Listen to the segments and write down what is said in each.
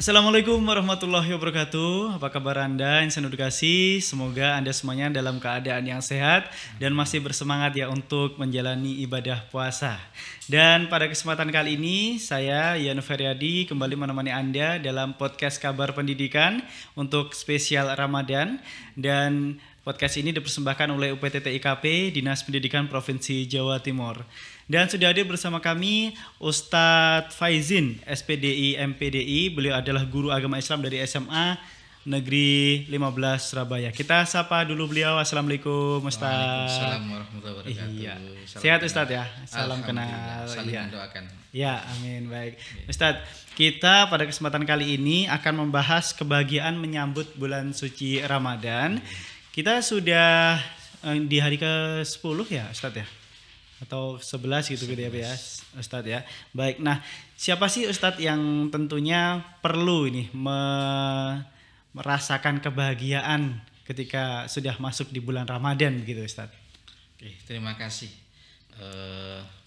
Assalamualaikum warahmatullahi wabarakatuh. Apa kabar Anda, insan edukasi? Semoga Anda semuanya dalam keadaan yang sehat dan masih bersemangat ya untuk menjalani ibadah puasa. Dan pada kesempatan kali ini saya Yan Feryadi kembali menemani Anda dalam podcast Kabar Pendidikan untuk spesial Ramadan. Dan podcast ini dipersembahkan oleh UPTT IKP, Dinas Pendidikan Provinsi Jawa Timur. Dan sudah hadir bersama kami Ustadz Faizin, SPDI MPDI. Beliau adalah guru agama Islam dari SMA Negeri 15 Surabaya. Kita sapa dulu beliau. Assalamualaikum Ustadz. Waalaikumsalam warahmatullahi wabarakatuh. Iya. Sehat Ustadz ya? Salam kenal. Saling Ya. mendoakan. Ya, amin. Baik. Ustadz, kita pada kesempatan kali ini akan membahas kebahagiaan menyambut bulan suci Ramadan. Kita sudah di hari ke-10 ya Ustadz ya? Atau 11 gitu ya Ustadz ya. Baik, nah siapa sih Ustadz yang tentunya perlu ini merasakan kebahagiaan ketika sudah masuk di bulan Ramadan begitu Ustadz? Oke, terima kasih.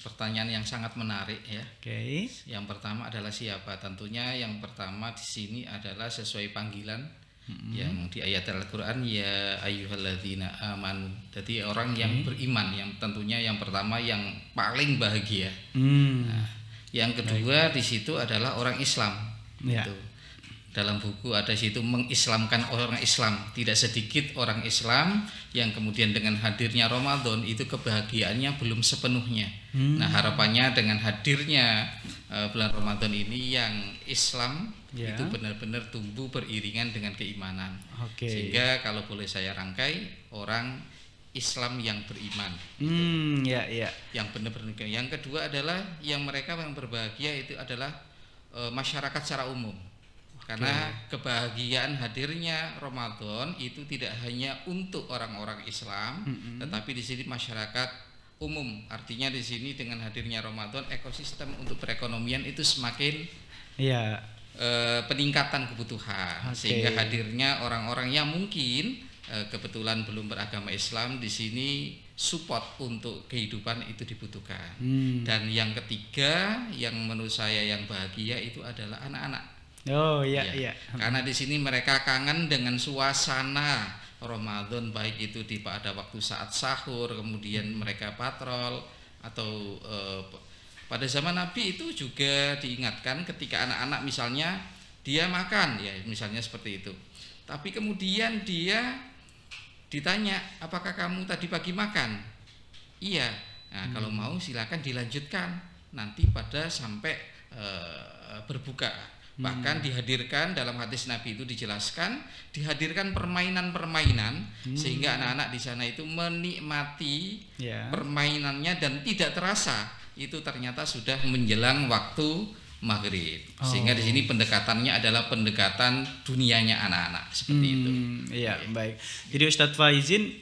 Pertanyaan yang sangat menarik ya. Oke. Yang pertama adalah siapa? Tentunya yang pertama di sini adalah sesuai panggilan yang di ayat Al-Quran, ya ayyuhalladzina amanu. Jadi orang yang beriman, yang tentunya yang pertama yang paling bahagia. Nah, yang kedua di situ adalah orang Islam. Ya. Gitu. Dalam buku ada situ mengislamkan orang Islam. Tidak sedikit orang Islam yang kemudian dengan hadirnya Ramadan itu kebahagiaannya belum sepenuhnya. Nah, harapannya dengan hadirnya bulan Ramadan ini yang Islam itu benar-benar tumbuh beriringan dengan keimanan. Sehingga kalau boleh saya rangkai, orang Islam yang beriman. Yang benar-benar. Yang kedua adalah yang mereka yang berbahagia itu adalah masyarakat secara umum. Karena kebahagiaan hadirnya Ramadan itu tidak hanya untuk orang-orang Islam, tetapi di sini masyarakat umum. Artinya di sini dengan hadirnya Ramadan, ekosistem untuk perekonomian itu semakin peningkatan kebutuhan. Sehingga hadirnya orang-orang yang mungkin kebetulan belum beragama Islam di sini support untuk kehidupan itu dibutuhkan. Dan yang ketiga yang menurut saya yang bahagia itu adalah anak-anak. Karena di sini mereka kangen dengan suasana Ramadan, baik itu pada waktu saat sahur, kemudian mereka patrol atau pada zaman Nabi itu juga diingatkan ketika anak-anak misalnya dia makan ya misalnya seperti itu. Tapi kemudian dia ditanya, apakah kamu tadi pagi makan? Iya. Nah, kalau mau silakan dilanjutkan nanti pada sampai berbuka. Bahkan dihadirkan dalam hadis Nabi itu dijelaskan, dihadirkan permainan-permainan sehingga anak-anak di sana itu menikmati permainannya dan tidak terasa itu ternyata sudah menjelang waktu maghrib. Sehingga di sini pendekatannya adalah pendekatan dunianya anak-anak seperti itu. Baik. Jadi Ustadz Faizin,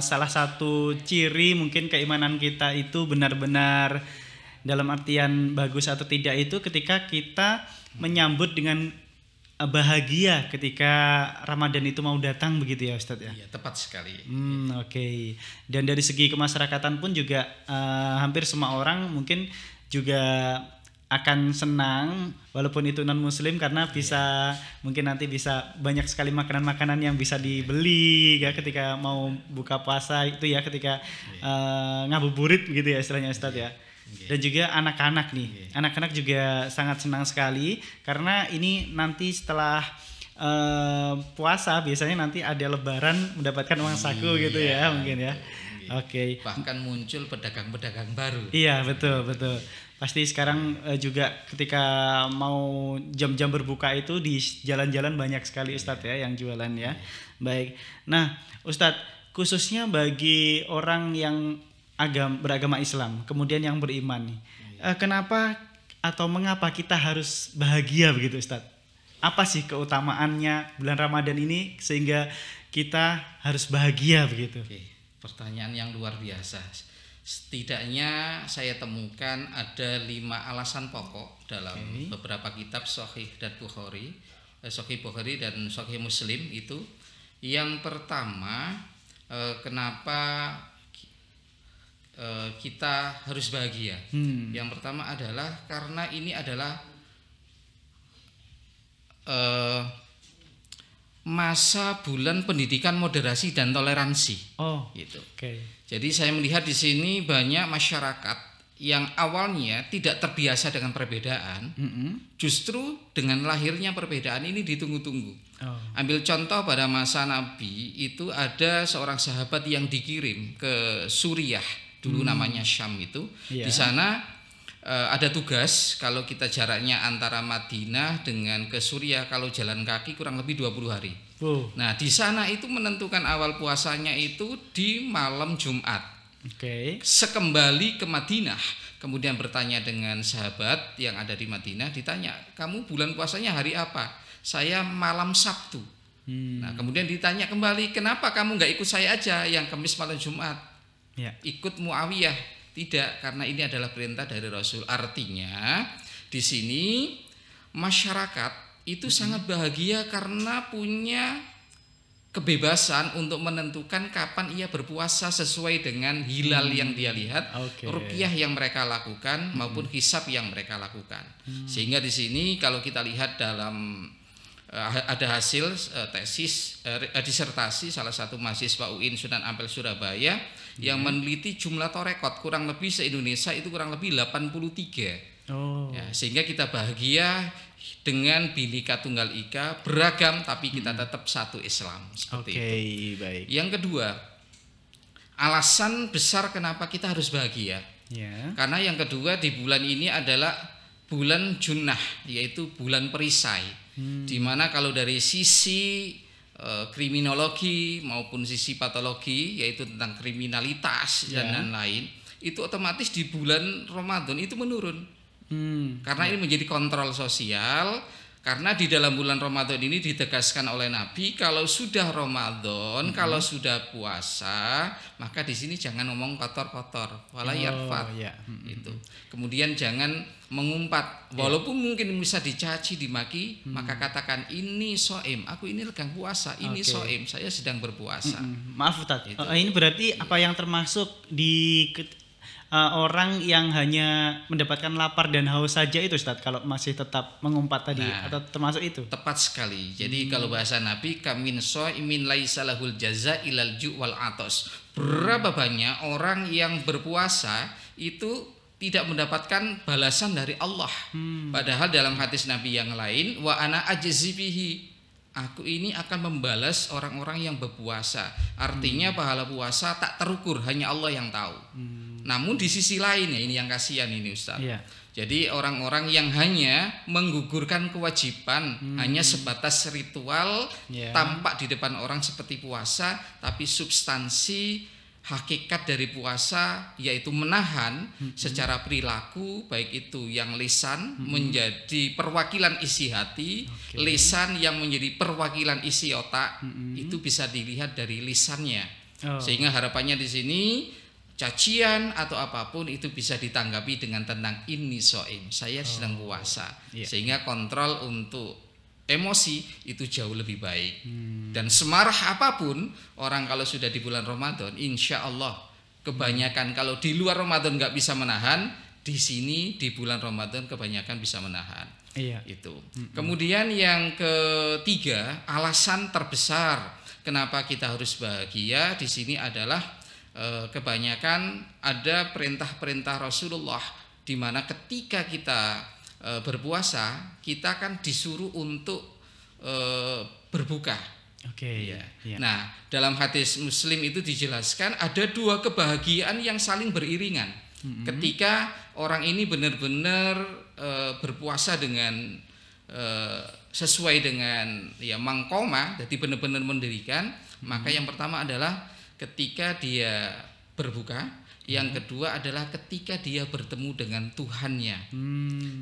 salah satu ciri mungkin keimanan kita itu benar-benar dalam artian bagus atau tidak itu ketika kita menyambut dengan bahagia ketika Ramadan itu mau datang begitu ya Ustadz ya? Iya, tepat sekali. Dan dari segi kemasyarakatan pun juga hampir semua orang mungkin juga akan senang walaupun itu non muslim karena bisa mungkin nanti bisa banyak sekali makanan-makanan yang bisa dibeli ya ketika mau buka puasa itu ya, ketika ngabuburit begitu ya istilahnya Ustadz ya. Dan juga anak-anak nih, anak-anak juga sangat senang sekali karena ini nanti setelah puasa biasanya nanti ada lebaran mendapatkan uang saku gitu ya mungkin ya. Bahkan muncul pedagang-pedagang baru. Iya, betul. Pasti sekarang juga ketika mau jam-jam berbuka itu di jalan-jalan banyak sekali Ustadz ya yang jualan ya. Baik. Nah, Ustadz, khususnya bagi orang yang beragama Islam, kemudian yang beriman nih. Kenapa atau mengapa kita harus bahagia begitu Ustadz? Apa sih keutamaannya bulan Ramadan ini sehingga kita harus bahagia begitu? Pertanyaan yang luar biasa. Setidaknya saya temukan ada 5 alasan pokok dalam beberapa kitab Sahih dan Bukhari, Sahih Bukhari dan Sahih Muslim itu. Yang pertama, kenapa kita harus bahagia. Yang pertama adalah karena ini adalah masa bulan pendidikan moderasi dan toleransi. Oh, gitu. Oke. Jadi saya melihat di sini banyak masyarakat yang awalnya tidak terbiasa dengan perbedaan, justru dengan lahirnya perbedaan ini ditunggu-tunggu. Ambil contoh pada masa Nabi itu ada seorang sahabat yang dikirim ke Suriah, dulu namanya Syam itu. Di sana ada tugas, kalau kita jaraknya antara Madinah dengan ke Suriah kalau jalan kaki kurang lebih 20 hari. Nah, di sana itu menentukan awal puasanya itu di malam Jumat. Sekembali ke Madinah, kemudian bertanya dengan sahabat yang ada di Madinah, ditanya, kamu bulan puasanya hari apa? Saya malam Sabtu. Nah, kemudian ditanya kembali, kenapa kamu nggak ikut saya aja yang Kamis malam Jumat? Ikut Muawiyah? Tidak, karena ini adalah perintah dari Rasul. Artinya di sini masyarakat itu sangat bahagia karena punya kebebasan untuk menentukan kapan ia berpuasa sesuai dengan hilal yang dia lihat, ruqyah yang mereka lakukan maupun hisab yang mereka lakukan. Sehingga di sini kalau kita lihat dalam ada hasil tesis disertasi salah satu mahasiswa UIN Sunan Ampel Surabaya yang meneliti jumlah torekot kurang lebih se-Indonesia itu kurang lebih 83. Ya, sehingga kita bahagia dengan Bhinneka Tunggal Ika, beragam tapi kita tetap satu Islam, seperti itu. Baik. Yang kedua, alasan besar kenapa kita harus bahagia. Karena yang kedua di bulan ini adalah bulan Junnah, yaitu bulan perisai. Dimana kalau dari sisi kriminologi maupun sisi patologi, yaitu tentang kriminalitas dan lain-lain, itu otomatis di bulan Ramadan itu menurun. Karena ini menjadi kontrol sosial. Karena di dalam bulan Ramadan ini ditegaskan oleh Nabi, kalau sudah Ramadan, kalau sudah puasa, maka di sini jangan ngomong kotor-kotor, wala yarfat. Itu. Kemudian jangan mengumpat, walaupun mungkin bisa dicaci, dimaki, maka katakan ini soim, aku ini sedang puasa, ini soim, saya sedang berpuasa. Maaf Ustaz, ini berarti apa yang termasuk di orang yang hanya mendapatkan lapar dan haus saja itu Ustaz, kalau masih tetap mengumpat tadi, atau termasuk itu? Tepat sekali. Jadi kalau bahasa Nabi, kamin soimin laisa lahul jaza ilal ju' wal atos. Berapa banyak orang yang berpuasa itu tidak mendapatkan balasan dari Allah. Padahal dalam hadis Nabi yang lain, wa ana ajzibihi, aku ini akan membalas orang-orang yang berpuasa. Artinya pahala puasa tak terukur, hanya Allah yang tahu. Namun di sisi lain, ya ini yang kasihan ini Ustaz. Jadi orang-orang yang hanya menggugurkan kewajiban, hanya sebatas ritual, tampak di depan orang seperti puasa, tapi substansi hakikat dari puasa yaitu menahan secara perilaku, baik itu yang lisan menjadi perwakilan isi hati, lisan yang menjadi perwakilan isi otak, itu bisa dilihat dari lisannya. Sehingga harapannya di sini cacian atau apapun itu bisa ditanggapi dengan tentang ini soim, saya sedang puasa. Sehingga kontrol untuk emosi itu jauh lebih baik. Dan semarah apapun orang kalau sudah di bulan Ramadan, insya Allah kebanyakan kalau di luar Ramadan nggak bisa menahan, di sini di bulan Ramadan kebanyakan bisa menahan. Itu. Kemudian yang ketiga, alasan terbesar kenapa kita harus bahagia di sini adalah kebanyakan ada perintah-perintah Rasulullah di mana ketika kita berpuasa kita kan disuruh untuk berbuka. Nah, dalam hadis Muslim itu dijelaskan ada dua kebahagiaan yang saling beriringan. Ketika orang ini benar-benar berpuasa dengan sesuai dengan mangkoma, jadi benar-benar mendirikan, maka yang pertama adalah ketika dia berbuka, yang kedua adalah ketika dia bertemu dengan Tuhannya.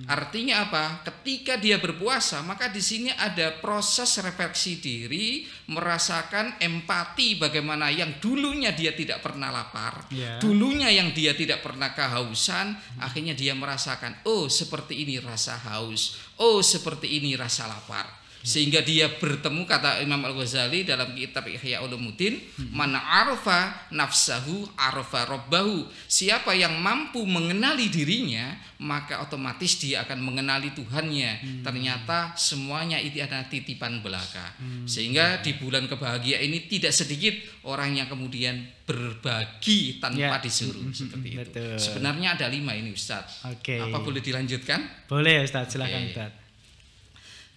Artinya apa? Ketika dia berpuasa, maka di sini ada proses refleksi diri, merasakan empati bagaimana yang dulunya dia tidak pernah lapar, dulunya yang dia tidak pernah kehausan, akhirnya dia merasakan, oh seperti ini rasa haus, oh seperti ini rasa lapar. Sehingga dia bertemu, kata Imam Al-Ghazali dalam kitab Ihya Ulumuddin, man arafa nafsahu arafa rabbahu. Siapa yang mampu mengenali dirinya, maka otomatis dia akan mengenali Tuhannya. Ternyata semuanya itu adalah titipan belaka. Sehingga di bulan kebahagiaan ini tidak sedikit orang yang kemudian berbagi tanpa disuruh, seperti itu. Betul. Sebenarnya ada 5 ini, Ustadz. Apa boleh dilanjutkan? Boleh, Ustadz, silakan, Ustadz.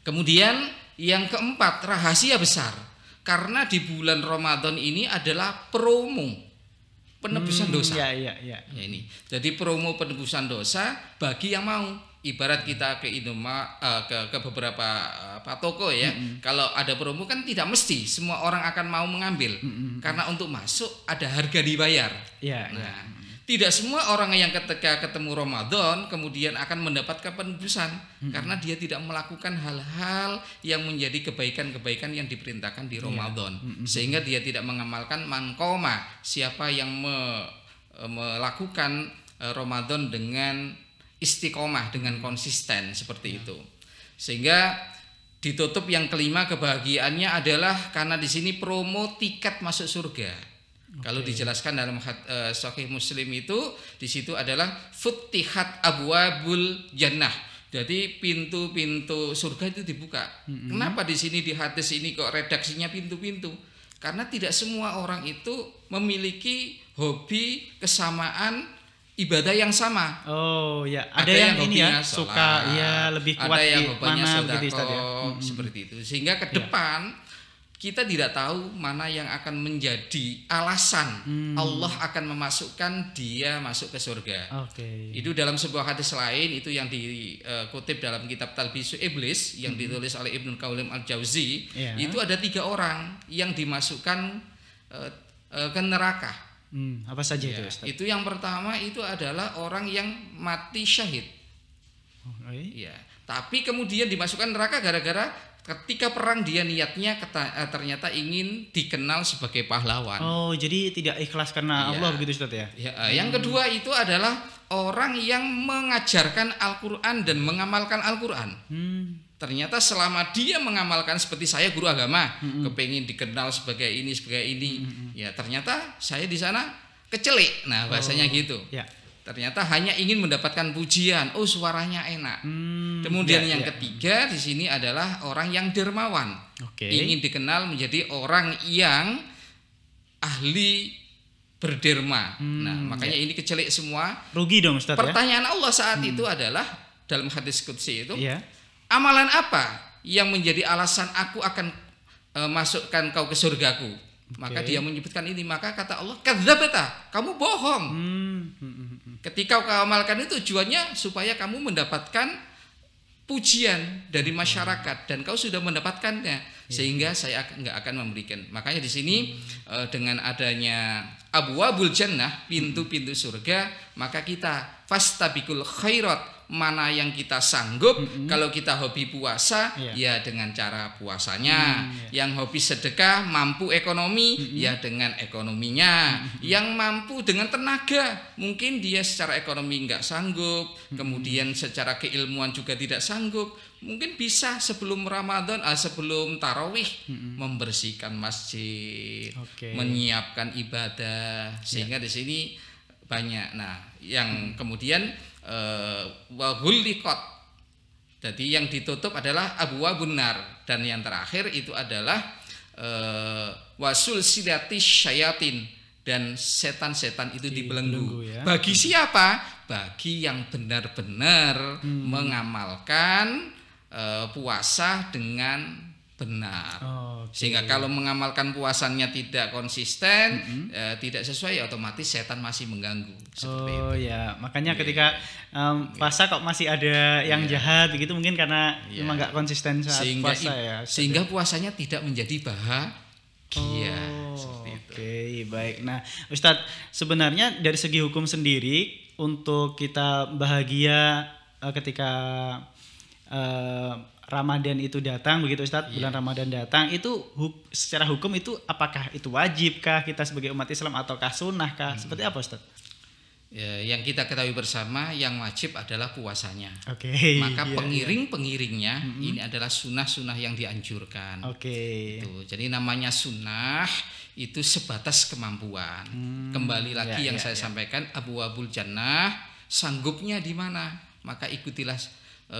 Kemudian yang keempat, rahasia besar. Karena di bulan Ramadan ini adalah promo penebusan dosa. Ya, ini. Jadi promo penebusan dosa bagi yang mau. Ibarat kita ke Indomaret, ke beberapa toko ya. Kalau ada promo kan tidak mesti semua orang akan mau mengambil. Karena untuk masuk ada harga dibayar. Tidak semua orang yang ketika ketemu Ramadan kemudian akan mendapatkan penebusan karena dia tidak melakukan hal-hal yang menjadi kebaikan-kebaikan yang diperintahkan di Ramadan. Sehingga dia tidak mengamalkan mankoma, siapa yang melakukan Ramadan dengan istiqomah, dengan konsisten, seperti itu. Sehingga ditutup yang kelima kebahagiaannya adalah karena di sini promo tiket masuk surga. Kalau dijelaskan dalam Sahih Muslim itu, di situ adalah futtihat abwabul jannah. Jadi pintu-pintu surga itu dibuka. Kenapa di sini di hadis ini kok redaksinya pintu-pintu? Karena tidak semua orang itu memiliki hobi kesamaan ibadah yang sama. Oh ya, ada yang ini ya suka ya lebih kuat di mana begitu Ustaz ya. Seperti itu. Sehingga ke depan kita tidak tahu mana yang akan menjadi alasan Allah akan memasukkan dia masuk ke surga. Itu dalam sebuah hadis lain, itu yang dikutip dalam kitab Talbisu Iblis yang ditulis oleh Ibnu Qayyim Al-Jauzi. Itu ada 3 orang yang dimasukkan ke neraka. Apa saja itu, Ustaz? Itu yang pertama itu adalah orang yang mati syahid. Tapi kemudian dimasukkan neraka gara-gara ketika perang dia niatnya ternyata ingin dikenal sebagai pahlawan. Oh, jadi tidak ikhlas karena Allah begitu, Ustaz ya? Yang kedua itu adalah orang yang mengajarkan Al-Qur'an dan mengamalkan Al-Qur'an. Ternyata selama dia mengamalkan, seperti saya guru agama, kepengin dikenal sebagai ini, ya ternyata saya di sana kecelik. Nah, bahasanya gitu. Ternyata hanya ingin mendapatkan pujian, suaranya enak. Kemudian yang ketiga di sini adalah orang yang dermawan. Ingin dikenal menjadi orang yang ahli berderma. Nah, makanya ini kecelik semua. Rugi dong, Ustaz. Pertanyaan Allah saat itu adalah dalam hadis qudsi itu, amalan apa yang menjadi alasan aku akan masukkan kau ke surgaku? Maka dia menyebutkan ini, maka kata Allah, kadzabta, kamu bohong. Ketika kau amalkan itu tujuannya supaya kamu mendapatkan pujian dari masyarakat dan kau sudah mendapatkannya, sehingga saya nggak akan memberikan. Makanya di sini dengan adanya abwabul jannah, pintu-pintu surga, maka kita fastabiqul khairat, mana yang kita sanggup. Kalau kita hobi puasa, ya dengan cara puasanya. Yang hobi sedekah, mampu ekonomi, ya dengan ekonominya. Yang mampu dengan tenaga, mungkin dia secara ekonomi nggak sanggup, kemudian secara keilmuan juga tidak sanggup, mungkin bisa sebelum Ramadan, sebelum tarawih, membersihkan masjid, menyiapkan ibadah, sehingga di sini banyak. Nah, yang kemudian wahullikot, jadi yang ditutup adalah abwabun nar, dan yang terakhir itu adalah wasul sidatis syayatin, dan setan-setan itu dibelenggu. Bagi siapa? Bagi yang benar-benar mengamalkan puasa dengan benar. Sehingga kalau mengamalkan puasanya tidak konsisten, tidak sesuai, otomatis setan masih mengganggu. Makanya ketika puasa kok masih ada yang jahat begitu, mungkin karena memang nggak konsisten saat puasa ya. Sehingga puasanya tidak menjadi bahagia. Baik. Nah, Ustadz, sebenarnya dari segi hukum sendiri untuk kita bahagia ketika Ramadan itu datang begitu, Ustadz, bulan Ramadan datang, itu secara hukum itu apakah itu wajibkah kita sebagai umat Islam ataukah sunnahkah? Seperti apa, Ustadz? Ya, yang kita ketahui bersama yang wajib adalah puasanya. Oke. Maka iya, pengiring-pengiringnya ini adalah sunnah-sunnah yang dianjurkan. Oke. Itu. Jadi namanya sunnah itu sebatas kemampuan. Kembali lagi yang saya sampaikan, abwabul jannah, sanggupnya di mana? Maka ikutilah.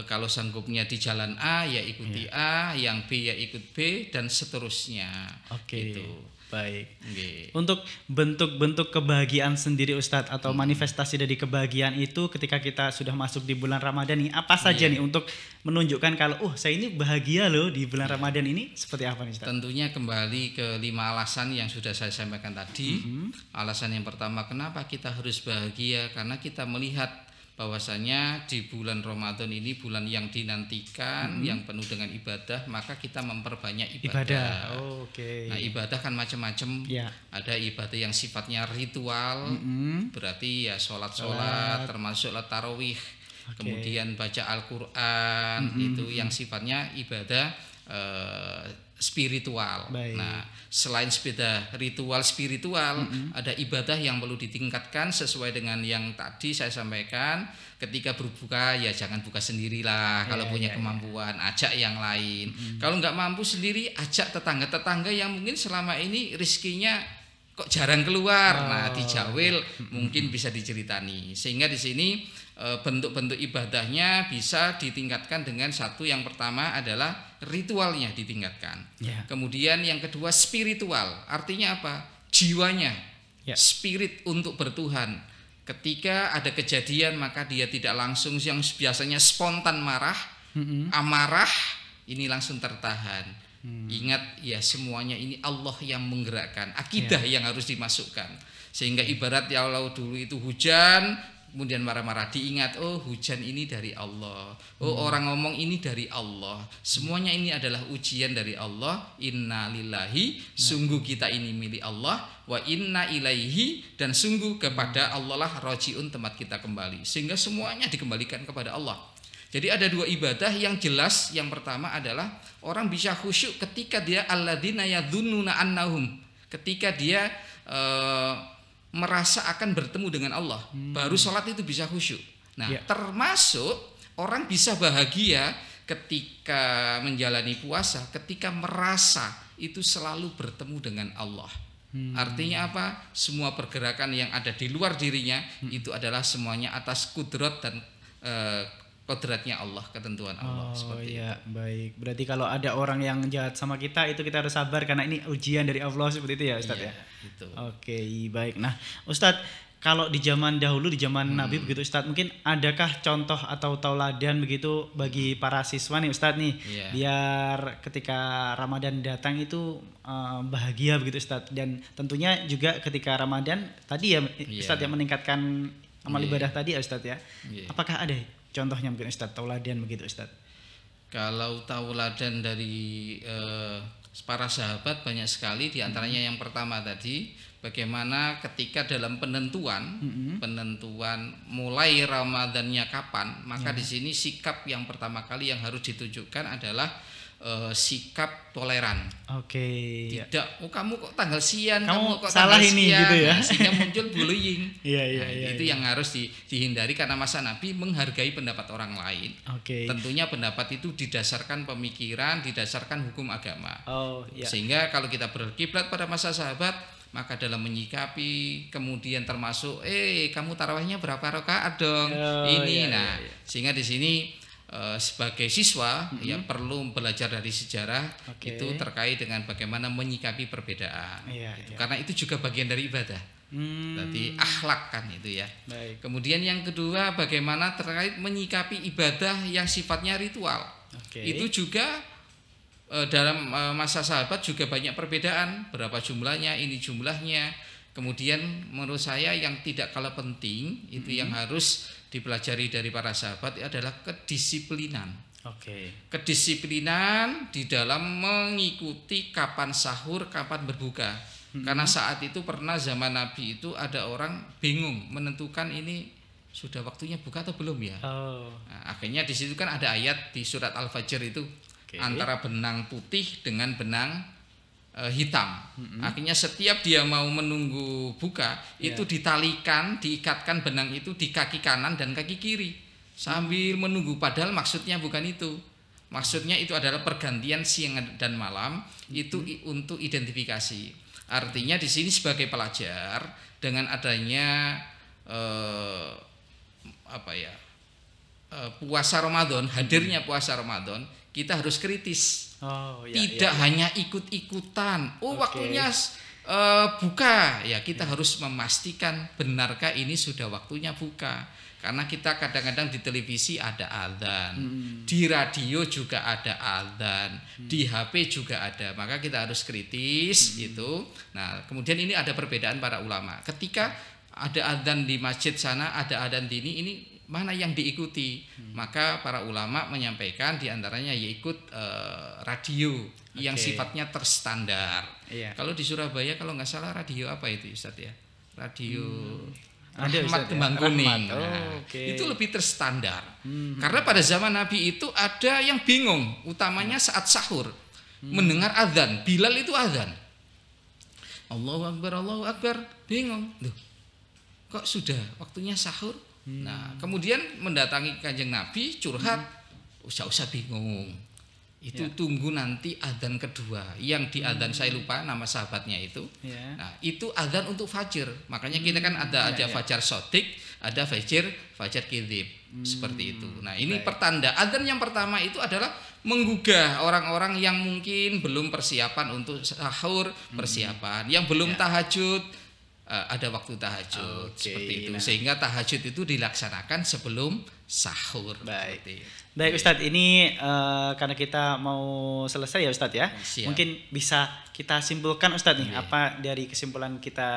Kalau sanggupnya di jalan A ya ikuti A, yang B ya ikut B, dan seterusnya. Oke. Gitu. Baik. Okay. Untuk bentuk-bentuk kebahagiaan sendiri Ustadz, atau manifestasi dari kebahagiaan itu ketika kita sudah masuk di bulan Ramadan nih, apa saja nih untuk menunjukkan kalau saya ini bahagia loh di bulan Ramadan ini, seperti apa nih Ustadz? Tentunya kembali ke 5 alasan yang sudah saya sampaikan tadi. Alasan yang pertama, kenapa kita harus bahagia? Karena kita melihat bahwasanya di bulan Ramadan ini bulan yang dinantikan, yang penuh dengan ibadah, maka kita memperbanyak ibadah. Oke. Nah, ibadah kan macam-macam. Ya. Ada ibadah yang sifatnya ritual, berarti ya sholat, termasuk sholat tarawih. Kemudian baca Al-Quran, itu yang sifatnya ibadah spiritual. Baik. Nah, selain sepeda ritual spiritual, ada ibadah yang perlu ditingkatkan sesuai dengan yang tadi saya sampaikan. Ketika berbuka ya jangan buka sendirilah. Kalau punya kemampuan, ajak yang lain. Kalau nggak mampu sendiri, ajak tetangga-tetangga yang mungkin selama ini rizkinya kok jarang keluar. Nah, dijawil mungkin bisa diceritani. Sehingga di sini bentuk-bentuk ibadahnya bisa ditingkatkan dengan satu, yang pertama adalah ritualnya ditingkatkan. Kemudian yang kedua spiritual, artinya apa? Jiwanya, spirit untuk bertuhan. Ketika ada kejadian maka dia tidak langsung yang biasanya spontan marah, amarah, ini langsung tertahan. Ingat ya, semuanya ini Allah yang menggerakkan, akidah yang harus dimasukkan. Sehingga ibarat ya Allah dulu itu hujan, kemudian marah-marah, diingat, oh hujan ini dari Allah, oh orang ngomong ini dari Allah, semuanya ini adalah ujian dari Allah. Inna lillahi, sungguh kita ini milik Allah, wa inna ilaihi, dan sungguh kepada Allah lah rojiun, tempat kita kembali. Sehingga semuanya dikembalikan kepada Allah. Jadi ada dua ibadah yang jelas. Yang pertama adalah orang bisa khusyuk ketika dia alladzina yadzunnuna annahum, ketika dia merasa akan bertemu dengan Allah, baru sholat itu bisa khusyuk. Nah, termasuk orang bisa bahagia ketika menjalani puasa, ketika merasa itu selalu bertemu dengan Allah. Artinya apa? Semua pergerakan yang ada di luar dirinya itu adalah semuanya atas kudrat dan kodratnya Allah, ketentuan Allah. Seperti itu. Baik. Berarti kalau ada orang yang jahat sama kita, itu kita harus sabar karena ini ujian dari Allah, seperti itu ya Ustadz ya? Gitu. Oke, baik. Nah Ustadz, kalau di zaman dahulu, di zaman Nabi begitu Ustadz, mungkin adakah contoh atau tauladan begitu bagi para siswa nih Ustadz nih, biar ketika Ramadan datang itu bahagia begitu Ustadz, dan tentunya juga ketika Ramadan tadi ya Ustadz yang meningkatkan amal ibadah tadi ya Ustadz ya. Apakah ada contohnya mungkin Ustadz, tauladan begitu Ustadz? Kalau tauladan dari para sahabat banyak sekali, diantaranya yang pertama tadi, bagaimana ketika dalam penentuan mulai Ramadannya kapan, maka di sini sikap yang pertama kali yang harus ditunjukkan adalah sikap toleran. Oke. Tidak, kamu kok tanggal siang, kamu kok salah tanggal ini siang, gitu ya. nah, sehingga muncul bullying. Itu yang harus dihindari, karena masa Nabi menghargai pendapat orang lain. Tentunya pendapat itu didasarkan pemikiran, didasarkan hukum agama. Sehingga kalau kita berkiblat pada masa sahabat, maka dalam menyikapi, kemudian termasuk kamu tarawihnya berapa rakaat dong, sehingga di sini sebagai siswa ya perlu belajar dari sejarah itu terkait dengan bagaimana menyikapi perbedaan. Karena itu juga bagian dari ibadah. Berarti akhlak kan itu ya. Kemudian yang kedua, bagaimana terkait menyikapi ibadah yang sifatnya ritual. Itu juga dalam masa sahabat juga banyak perbedaan, berapa jumlahnya, ini jumlahnya. Kemudian menurut saya yang tidak kalah penting itu yang harus dipelajari dari para sahabat adalah kedisiplinan. Kedisiplinan di dalam mengikuti kapan sahur, kapan berbuka. Karena saat itu pernah zaman Nabi itu ada orang bingung menentukan ini sudah waktunya buka atau belum ya. Nah, akhirnya di situ kan ada ayat di surat Al-Fajr itu, antara benang putih dengan benang hitam. Akhirnya setiap dia mau menunggu buka itu diikatkan benang itu di kaki kanan dan kaki kiri sambil menunggu. Padahal maksudnya bukan itu. Maksudnya itu adalah pergantian siang dan malam itu untuk identifikasi. Artinya di sini sebagai pelajar dengan adanya puasa Ramadan, hadirnya puasa Ramadan, kita harus kritis. Tidak hanya ikut-ikutan. Waktunya buka, ya kita harus memastikan benarkah ini sudah waktunya buka. Karena kita kadang-kadang di televisi ada adzan, di radio juga ada adzan, di HP juga ada. Maka kita harus kritis itu. Nah, kemudian ini ada perbedaan para ulama. Ketika ada adzan di masjid sana, ada adzan di ini mana yang diikuti? Maka para ulama menyampaikan diantaranya ikut radio yang sifatnya terstandar. Kalau di Surabaya kalau nggak salah radio apa itu Ustadz ya? Radio Rahmat Kembang Kuning. Itu lebih terstandar. Karena pada zaman Nabi itu ada yang bingung, utamanya saat sahur mendengar adzan. Bilal itu adzan. Allahu Akbar, bingung. Loh, kok sudah waktunya sahur? Nah, kemudian mendatangi Kanjeng Nabi curhat, usah bingung. Itu tunggu nanti adzan kedua. Yang di adzan saya lupa nama sahabatnya itu. Nah, itu adzan untuk fajr. Makanya kita kan ada fajar sodik, ada fajar kidhib. Seperti itu. Nah, ini pertanda. Adzan yang pertama itu adalah menggugah orang-orang yang mungkin belum persiapan untuk sahur, persiapan. Yang belum tahajud, ada waktu tahajud seperti itu, sehingga tahajud itu dilaksanakan sebelum sahur. Baik Ustadz, ini karena kita mau selesai ya Ustadz ya. Mungkin bisa kita simpulkan Ustadz nih apa dari kesimpulan kita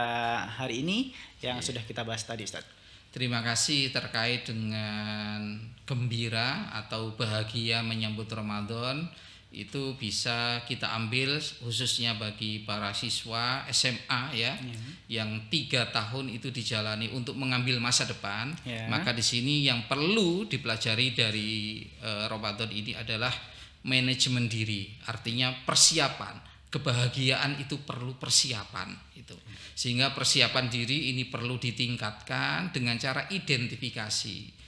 hari ini yang sudah kita bahas tadi Ustadz. Terima kasih terkait dengan gembira atau bahagia menyambut Ramadan. Itu bisa kita ambil khususnya bagi para siswa SMA yang 3 tahun itu dijalani untuk mengambil masa depan. Maka di sini yang perlu dipelajari dari Ramadan ini adalah manajemen diri, artinya persiapan. Kebahagiaan itu perlu persiapan itu. Sehingga persiapan diri ini perlu ditingkatkan dengan cara identifikasi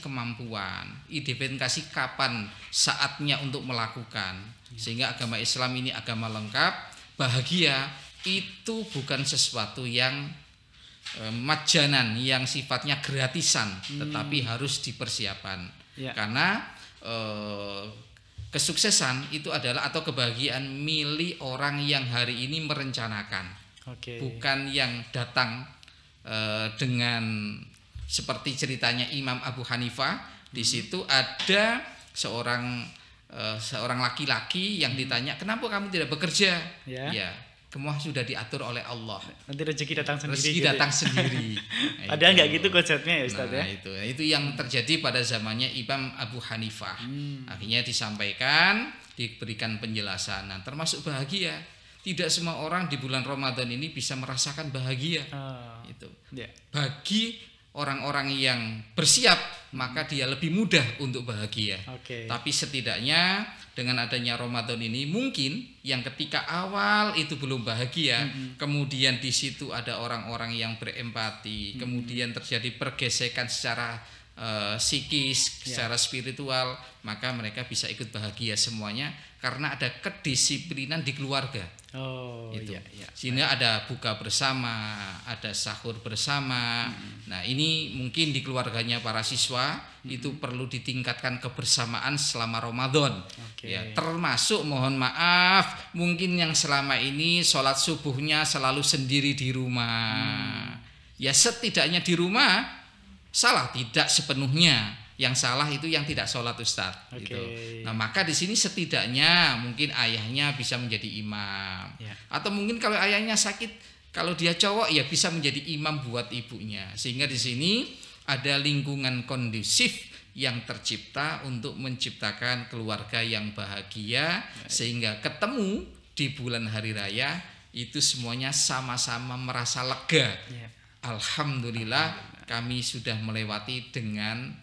kemampuan, identifikasi kapan saatnya untuk melakukan. Sehingga agama Islam ini agama lengkap. Bahagia itu bukan sesuatu yang majanan, yang sifatnya gratisan, tetapi harus dipersiapkan. Karena kesuksesan itu adalah atau kebahagiaan milik orang yang hari ini merencanakan, bukan yang datang dengan seperti ceritanya Imam Abu Hanifah. Di situ ada seorang laki-laki yang ditanya, kenapa kamu tidak bekerja? Semua sudah diatur oleh Allah. Nanti rezeki datang sendiri. Rezeki datang sendiri. Padahal nggak gitu konsepnya ya Ustaz ya. Itu yang terjadi pada zamannya Imam Abu Hanifah. Akhirnya disampaikan, diberikan penjelasan. Nah, termasuk bahagia. Tidak semua orang di bulan Ramadan ini bisa merasakan bahagia. Bagi orang-orang yang bersiap, maka dia lebih mudah untuk bahagia. Tapi setidaknya dengan adanya Ramadan ini, mungkin yang ketika awal itu belum bahagia, kemudian di situ ada orang-orang yang berempati, kemudian terjadi pergesekan secara psikis, secara spiritual, maka mereka bisa ikut bahagia semuanya karena ada kedisiplinan di keluarga. Sini ada buka bersama, ada sahur bersama. Nah, ini mungkin di keluarganya para siswa itu perlu ditingkatkan kebersamaan selama Ramadan. Termasuk mohon maaf mungkin yang selama ini sholat subuhnya selalu sendiri di rumah. Ya setidaknya di rumah salah tidak sepenuhnya. Yang salah itu yang tidak sholat Ustadz. Gitu. Nah, maka di sini setidaknya mungkin ayahnya bisa menjadi imam. Atau mungkin kalau ayahnya sakit, kalau dia cowok ya bisa menjadi imam buat ibunya. Sehingga di sini ada lingkungan kondusif yang tercipta untuk menciptakan keluarga yang bahagia, sehingga ketemu di bulan hari raya itu semuanya sama-sama merasa lega. Alhamdulillah kami sudah melewati dengan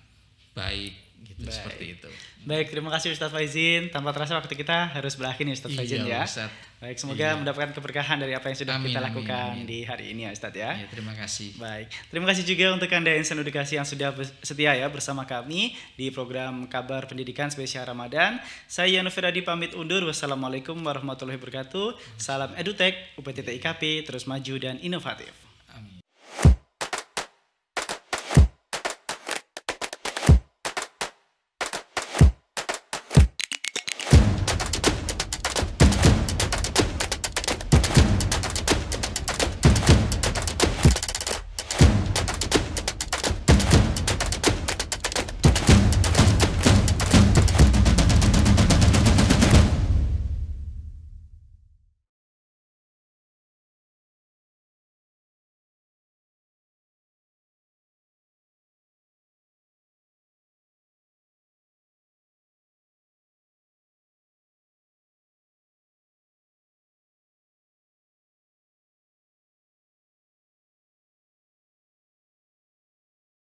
baik. gitu. Seperti itu. Baik, terima kasih Ustadz Faizin. Tanpa terasa waktu kita harus berakhir nih Ustadz Faizin ya. Ustadz. Baik, semoga mendapatkan keberkahan dari apa yang sudah kita lakukan di hari ini ya Ustadz ya. Ya, terima kasih. Baik, terima kasih juga untuk Anda insan edukasi yang sudah setia ya bersama kami di program Kabar Pendidikan Spesial Ramadan. Saya Yano Firadi pamit undur. Wassalamualaikum warahmatullahi wabarakatuh. Salam EduTech, UPTT IKP terus maju dan inovatif.